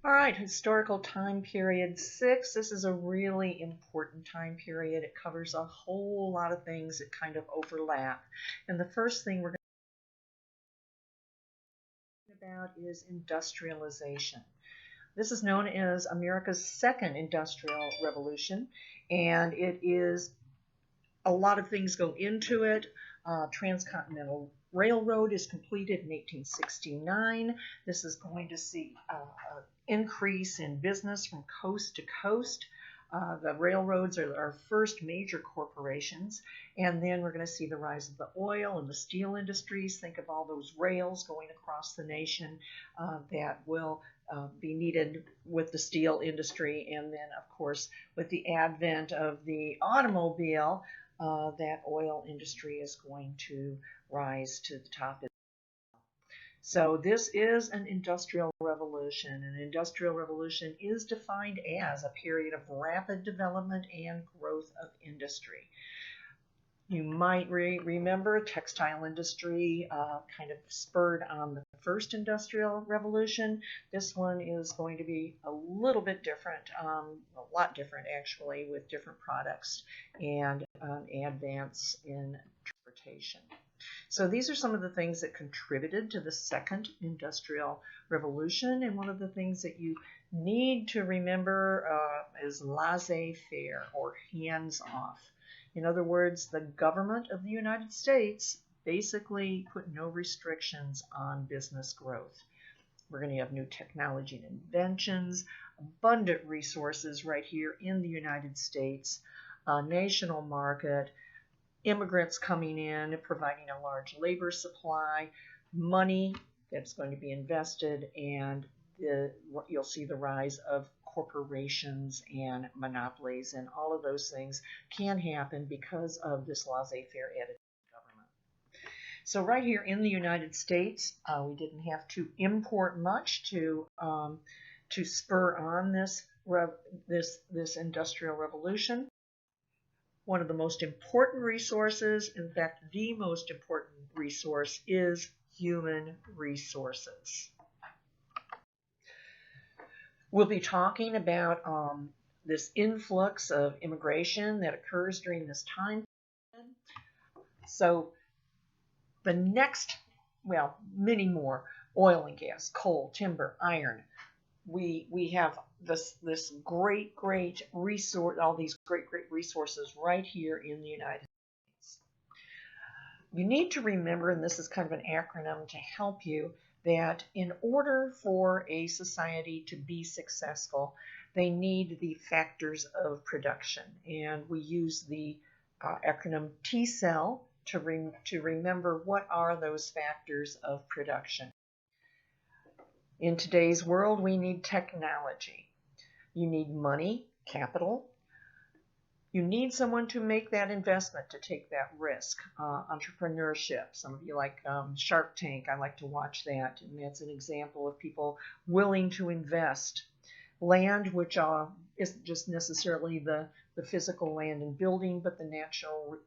All right, historical time period 6. This is a really important time period. It covers a whole lot of things that kind of overlap. And the first thing we're going to talk about is industrialization. This is known as America's second industrial revolution, and it is a lot of things go into it. Transcontinental Railroad is completed in 1869. This is going to see an increase in business from coast to coast. The railroads are our first major corporations, and then we're going to see the rise of the oil and the steel industries. Think of all those rails going across the nation that will be needed with the steel industry, and then, of course, with the advent of the automobile, that oil industry is going to rise to the top. So this is an industrial revolution. An industrial revolution is defined as a period of rapid development and growth of industry. You might remember textile industry kind of spurred on the first industrial revolution. This one is going to be a little bit different, a lot different actually, with different products and advance in transportation. So these are some of the things that contributed to the second industrial revolution, and one of the things that you need to remember is laissez-faire, or hands-off. In other words, the government of the United States basically put no restrictions on business growth. We're going to have new technology and inventions, abundant resources right here in the United States, a national market, immigrants coming in, providing a large labor supply, money that's going to be invested, and you'll see the rise of corporations and monopolies, and all of those things can happen because of this laissez-faire attitude of government. So right here in the United States, we didn't have to import much to spur on this industrial revolution. One of the most important resources, in fact, the most important resource, is human resources. We'll be talking about this influx of immigration that occurs during this time period. So the next, well, many more: oil and gas, coal, timber, iron. We have this great resource, all these great resources right here in the United States. You need to remember, and this is kind of an acronym to help you, that in order for a society to be successful, they need the factors of production. And we use the acronym T-CELL to remember what are those factors of production. In today's world, we need technology. You need money, capital. You need someone to make that investment, to take that risk. Entrepreneurship. Some of you like Shark Tank. I like to watch that, and that's an example of people willing to invest. Land, which isn't just necessarily the physical land and building, but the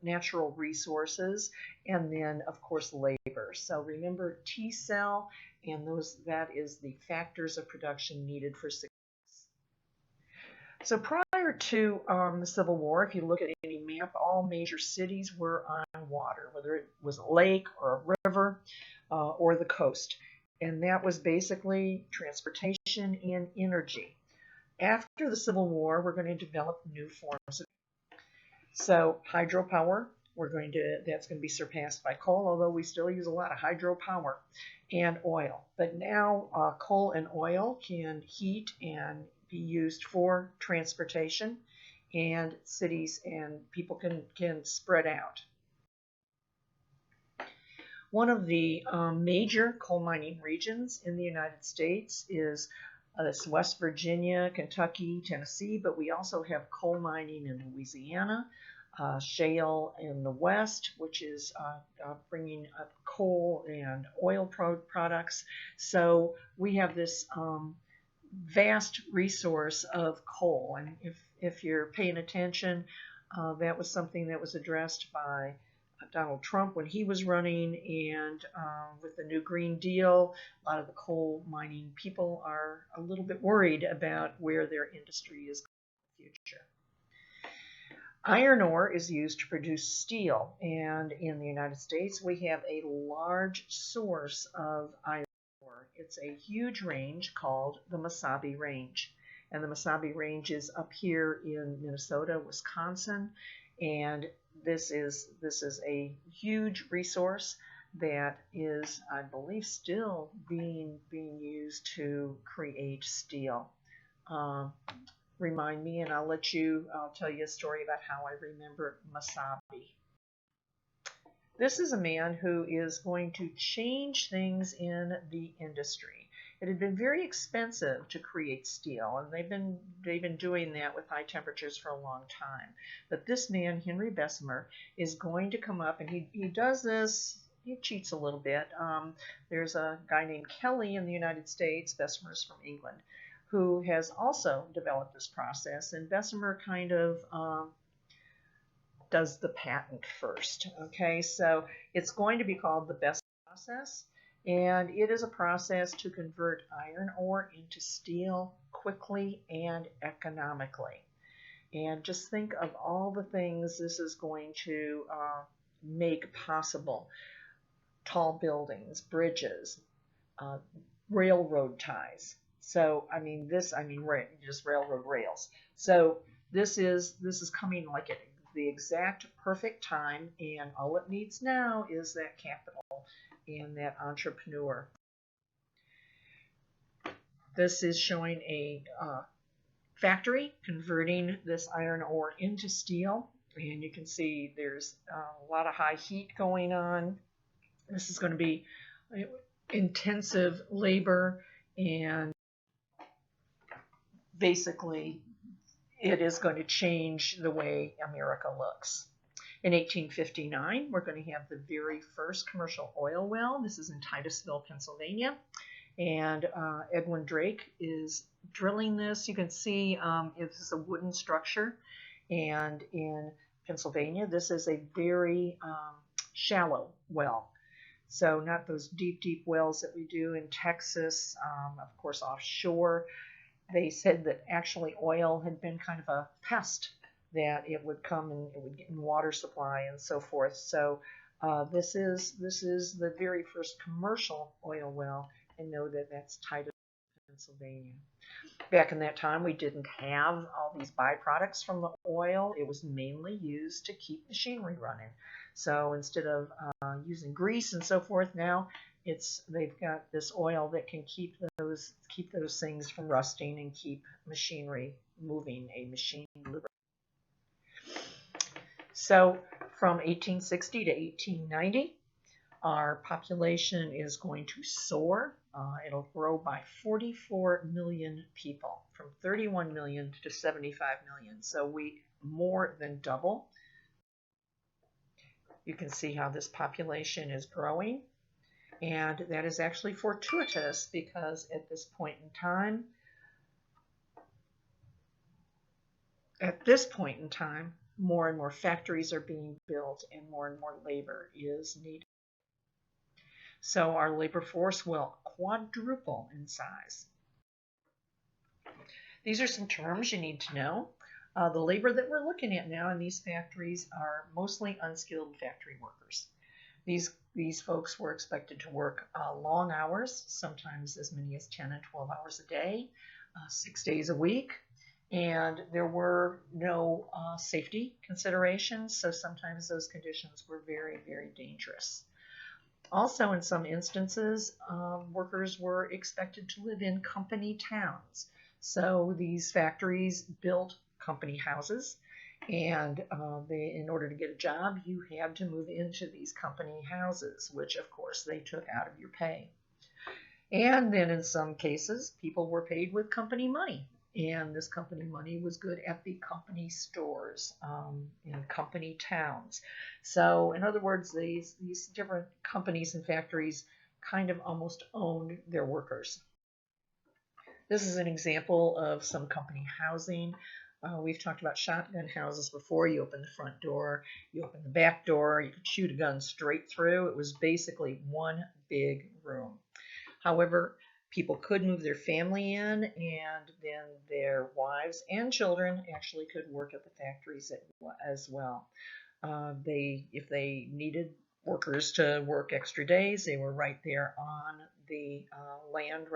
natural resources, and then, of course, labor. So remember T-CELL, and that is the factors of production needed for success. So prior to the Civil War, if you look at any map, all major cities were on water, whether it was a lake or a river or the coast. And that was basically transportation and energy. After the Civil War, we're going to develop new forms of. So hydropower, that's going to be surpassed by coal, although we still use a lot of hydropower, and oil. But now coal and oil can heat and be used for transportation, and cities and people can spread out. One of the major coal mining regions in the United States is this West Virginia, Kentucky, Tennessee, but we also have coal mining in Louisiana, shale in the west, which is bringing up coal and oil products. So we have this vast resource of coal, and if you're paying attention, that was something that was addressed by Donald Trump when he was running, and with the new Green Deal, a lot of the coal mining people are a little bit worried about where their industry is going in the future. Iron ore is used to produce steel, and in the United States we have a large source of iron ore. It's a huge range called the Mesabi Range, and the Mesabi Range is up here in Minnesota, Wisconsin, and this is a huge resource that is, I believe, still being used to create steel. Remind me, and I'll tell you a story about how I remember Mesabi. This is a man who is going to change things in the industry. It had been very expensive to create steel, and they've been doing that with high temperatures for a long time. But this man, Henry Bessemer, is going to come up, and he does this. He cheats a little bit. There's a guy named Kelly in the United States. Bessemer is from England, who has also developed this process, and Bessemer kind of does the patent first. Okay, so it's going to be called the Bessemer process, and it is a process to convert iron ore into steel quickly and economically. And just think of all the things this is going to make possible. Tall buildings, bridges, railroad ties. So, just railroad rails. So this is coming like at the exact perfect time, and all it needs now is that capital and that entrepreneur. This is showing a factory converting this iron ore into steel, and you can see there's a lot of high heat going on. This is going to be intensive labor, and basically it is going to change the way America looks. In 1859, we're going to have the very first commercial oil well. This is in Titusville, Pennsylvania, and Edwin Drake is drilling this. You can see it's a wooden structure, and in Pennsylvania, this is a very shallow well. So not those deep, deep wells that we do in Texas, of course, offshore. They said that actually oil had been kind of a pest, that it would come and it would get in water supply and so forth. So this is the very first commercial oil well, and know that that's Titusville, Pennsylvania. Back in that time, we didn't have all these byproducts from the oil. It was mainly used to keep machinery running. So instead of using grease and so forth, now they've got this oil that can keep those things from rusting and keep machinery moving, a machine liver. So from 1860 to 1890, our population is going to soar. It'll grow by 44 million people, from 31 million to 75 million. So we more than double. You can see how this population is growing. And that is actually fortuitous, because at this point in time, more and more factories are being built and more labor is needed. So our labor force will quadruple in size. These are some terms you need to know. The labor that we're looking at now in these factories are mostly unskilled factory workers. These folks were expected to work long hours, sometimes as many as 10 and 12 hours a day, 6 days a week, and there were no safety considerations, so sometimes those conditions were very, very dangerous. Also, in some instances, workers were expected to live in company towns. So these factories built company houses, and in order to get a job, you had to move into these company houses, which of course they took out of your pay. And then in some cases, people were paid with company money, and this company money was good at the company stores in company towns. So in other words, these different companies and factories kind of almost owned their workers. This is an example of some company housing. We've talked about shotgun houses before. You open the front door, you open the back door, you could shoot a gun straight through. It was basically one big room. However, people could move their family in, and then their wives and children actually could work at the factories as well. If they needed workers to work extra days, they were right there on the land,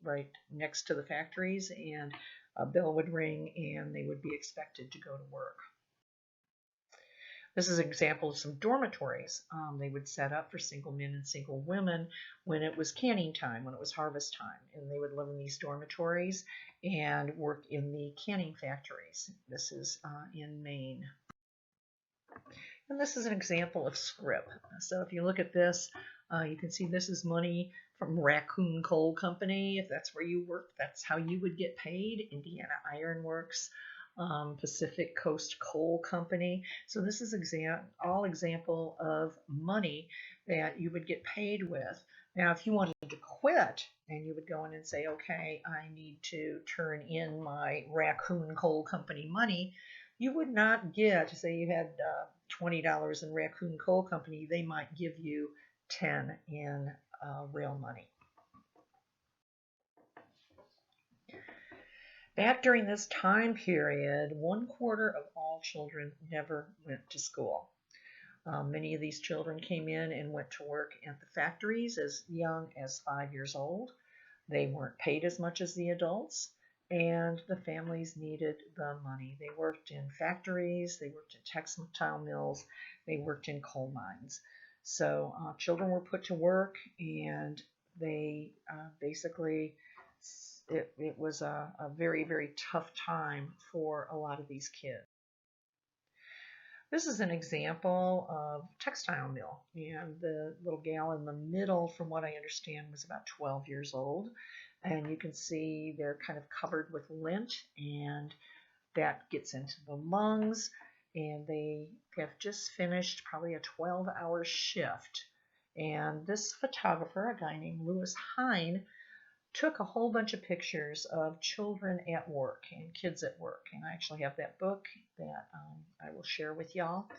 right next to the factories, and a bell would ring, and they would be expected to go to work. This is an example of some dormitories they would set up for single men and single women when it was canning time, when it was harvest time. And they would live in these dormitories and work in the canning factories. This is in Maine. And this is an example of scrip. So if you look at this, you can see this is money from Raccoon Coal Company. If that's where you work, that's how you would get paid. Indiana Iron Works. Pacific Coast Coal Company. So this is all example of money that you would get paid with. Now, if you wanted to quit and you would go in and say, okay, I need to turn in my Raccoon Coal Company money, you would not get, say you had $20 in Raccoon Coal Company, they might give you 10 in real money. Back during this time period, 1/4 of all children never went to school. Many of these children came in and went to work at the factories as young as 5 years old. They weren't paid as much as the adults, and the families needed the money. They worked in factories, they worked in textile mills, they worked in coal mines. So children were put to work, and they basically it was a very, very tough time for a lot of these kids. This is an example of textile mill, and the little gal in the middle, from what I understand, was about 12 years old, and you can see they're kind of covered with lint, and that gets into the lungs, and they have just finished probably a 12-hour shift. And this photographer, a guy named Lewis Hine, took a whole bunch of pictures of children at work and kids at work. And I actually have that book that I will share with y'all.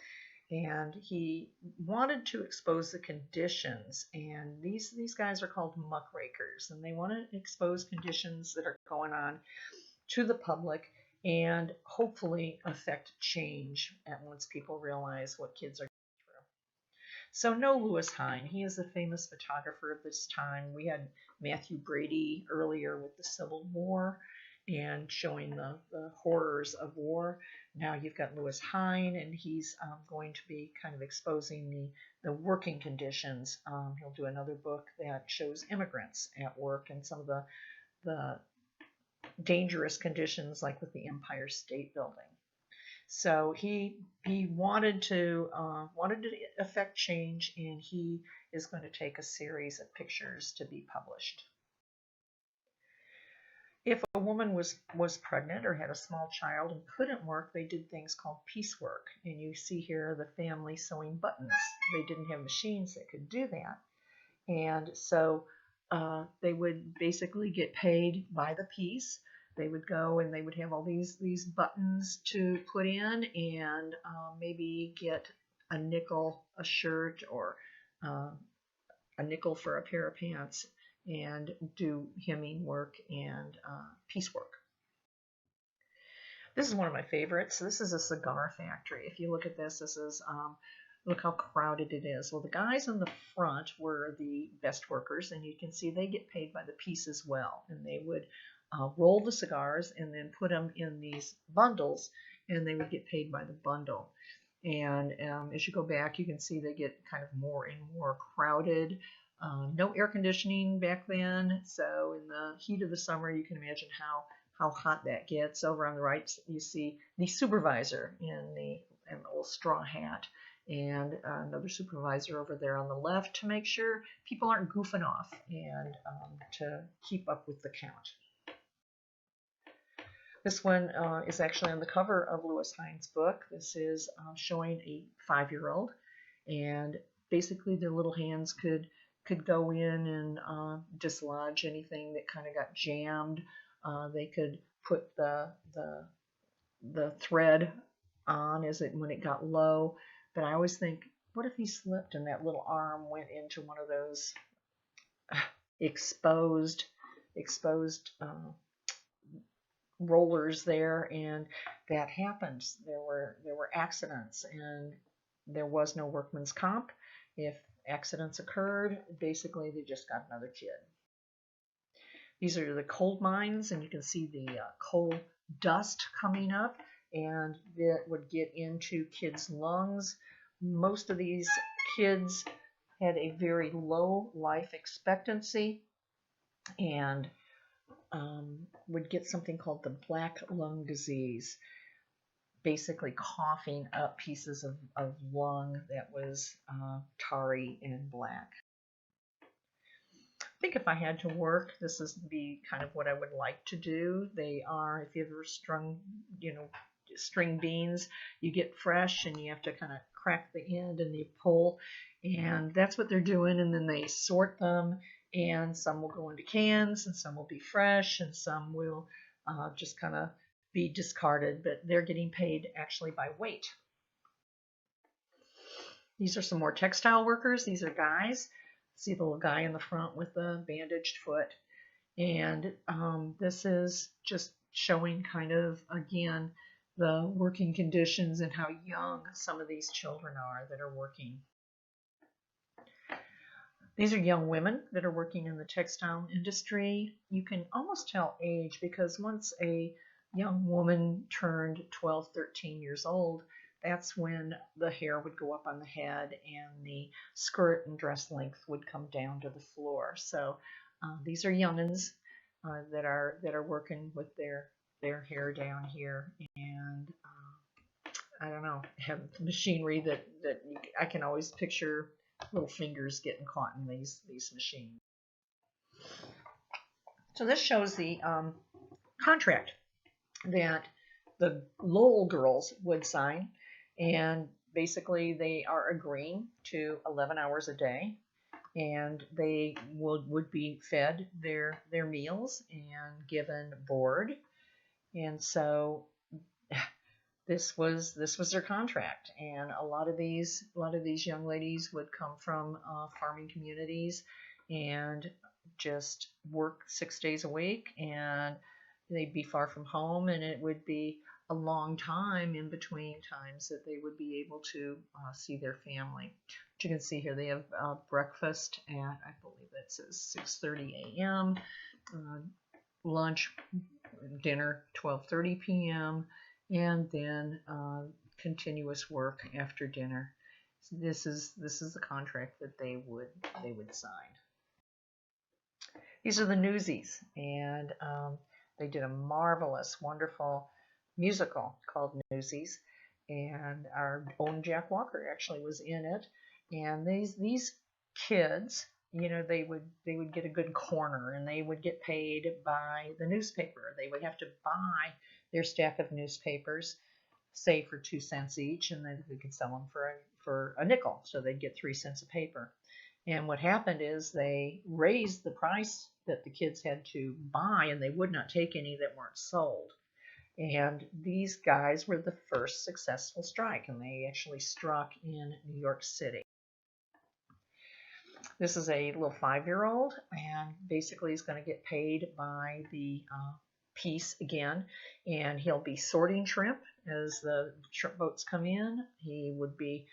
And he wanted to expose the conditions. And these guys are called muckrakers. And they want to expose conditions that are going on to the public and hopefully affect change once people realize what kids are. So know Lewis Hine. He is a famous photographer of this time. We had Matthew Brady earlier with the Civil War and showing the horrors of war. Now you've got Lewis Hine, and he's going to be kind of exposing the working conditions. He'll do another book that shows immigrants at work and some of the dangerous conditions, like with the Empire State Building. So he wanted to affect change, and he is going to take a series of pictures to be published. If a woman was pregnant or had a small child and couldn't work, they did things called piecework. And you see here the family sewing buttons. They didn't have machines that could do that. And so they would basically get paid by the piece. They would go and they would have all these buttons to put in, and maybe get a nickel a shirt, or a nickel for a pair of pants, and do hemming work and piecework. This is one of my favorites. This is a cigar factory. If you look at this, look how crowded it is. Well, the guys in the front were the best workers, and you can see they get paid by the piece as well. And they would roll the cigars and then put them in these bundles, and they would get paid by the bundle. And as you go back, you can see they get kind of more and more crowded. No air conditioning back then, so in the heat of the summer, you can imagine how hot that gets. Over on the right, you see the supervisor in the little straw hat, and another supervisor over there on the left to make sure people aren't goofing off, and to keep up with the count. This one is actually on the cover of Lewis Hine's book. This is showing a 5-year-old, and basically their little hands could go in and dislodge anything that kind of got jammed. They could put the the thread on when it got low. But I always think, what if he slipped and that little arm went into one of those exposed rollers there, and that happens. There were accidents, and there was no workman's comp. If accidents occurred, basically they just got another kid. These are the coal mines, and you can see the coal dust coming up, and that would get into kids' lungs. Most of these kids had a very low life expectancy, and would get something called the black lung disease, basically coughing up pieces of lung that was tarry and black. I think if I had to work, this is be kind of what I would like to do. They are, if you ever string beans, you get fresh and you have to kind of crack the end and you pull, and that's what they're doing. And then they sort them, and some will go into cans, and some will be fresh, and some will just kind of be discarded, but they're getting paid actually by weight. These are some more textile workers. These are guys. See the little guy in the front with the bandaged foot. And this is just showing kind of, again, the working conditions and how young some of these children are that are working. These are young women that are working in the textile industry. You can almost tell age, because once a young woman turned 12, 13 years old, that's when the hair would go up on the head and the skirt and dress length would come down to the floor. So these are youngins that are working with their hair down here, and I don't know, have machinery that I can always picture little fingers getting caught in these machines. So this shows the contract that the Lowell girls would sign, and basically they are agreeing to 11 hours a day, and they would be fed their meals and given board. And so this was their contract. And a lot of these young ladies would come from farming communities and just work 6 days a week, and they'd be far from home, and it would be a long time in between times that they would be able to see their family. But you can see here they have breakfast at, I believe that says 6:30 a.m., lunch, dinner 12:30 p.m., and then continuous work after dinner. So this is the contract that they would sign. These are the Newsies, and they did a marvelous, wonderful musical called Newsies, and our own Jack Walker actually was in it. And these kids, they would get a good corner, and they would get paid by the newspaper. They would have to buy their stack of newspapers, say for 2 cents each, and then they could sell them for a nickel, so they'd get 3 cents a paper. And what happened is they raised the price that the kids had to buy, and they would not take any that weren't sold. And these guys were the first successful strike, and they actually struck in New York City. This is a little 5-year-old, and basically he's going to get paid by the piece again, and he'll be sorting shrimp as the shrimp boats come in. He would be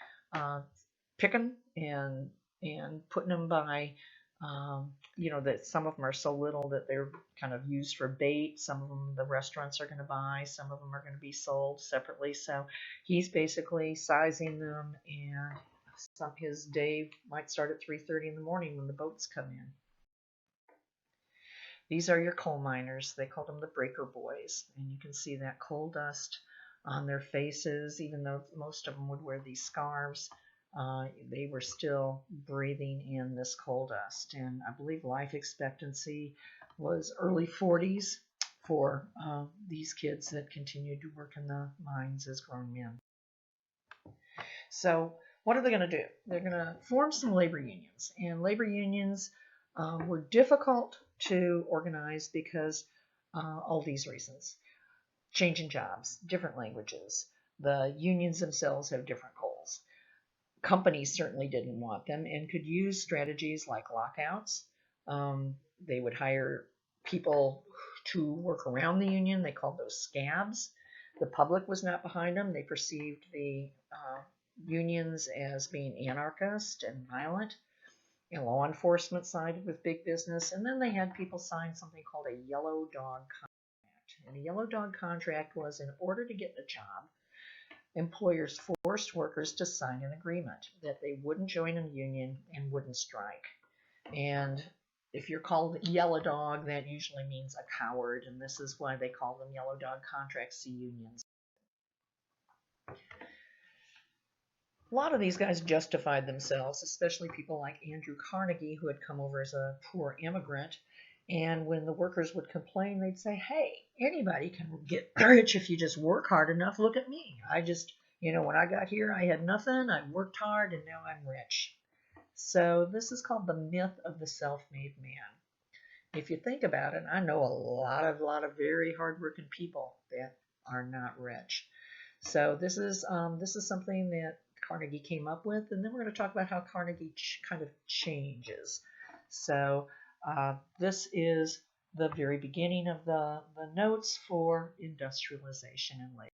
picking and putting them by, that some of them are so little that they're kind of used for bait. Some of them the restaurants are going to buy. Some of them are going to be sold separately. So he's basically sizing them, and his day might start at 3:30 in the morning when the boats come in. These are your coal miners. They called them the breaker boys, and you can see that coal dust on their faces. Even though most of them would wear these scarves, they were still breathing in this coal dust. And I believe life expectancy was early 40s for these kids that continued to work in the mines as grown men. So what are they going to do? They're going to form some labor unions, and labor unions were difficult to organize because all these reasons. changing jobs, different languages. The unions themselves have different goals. Companies certainly didn't want them and could use strategies like lockouts. They would hire people to work around the union. They called those scabs. The public was not behind them. They perceived the unions as being anarchist and violent. And law enforcement sided with big business. And then they had people sign something called a yellow dog contract. And a yellow dog contract was, in order to get a job, employers forced workers to sign an agreement that they wouldn't join a union and wouldn't strike. And if you're called yellow dog, that usually means a coward, and this is why they call them yellow dog contracts to unions. A lot of these guys justified themselves, especially people like Andrew Carnegie, who had come over as a poor immigrant. And when the workers would complain, they'd say, hey, anybody can get rich if you just work hard enough. Look at me. When I got here, I had nothing. I worked hard, and now I'm rich. So this is called the myth of the self-made man. If you think about it, I know a lot of very hardworking people that are not rich. So this is something that Carnegie came up with, and then we're going to talk about how Carnegie kind of changes. So this is the very beginning of the notes for industrialization and labor.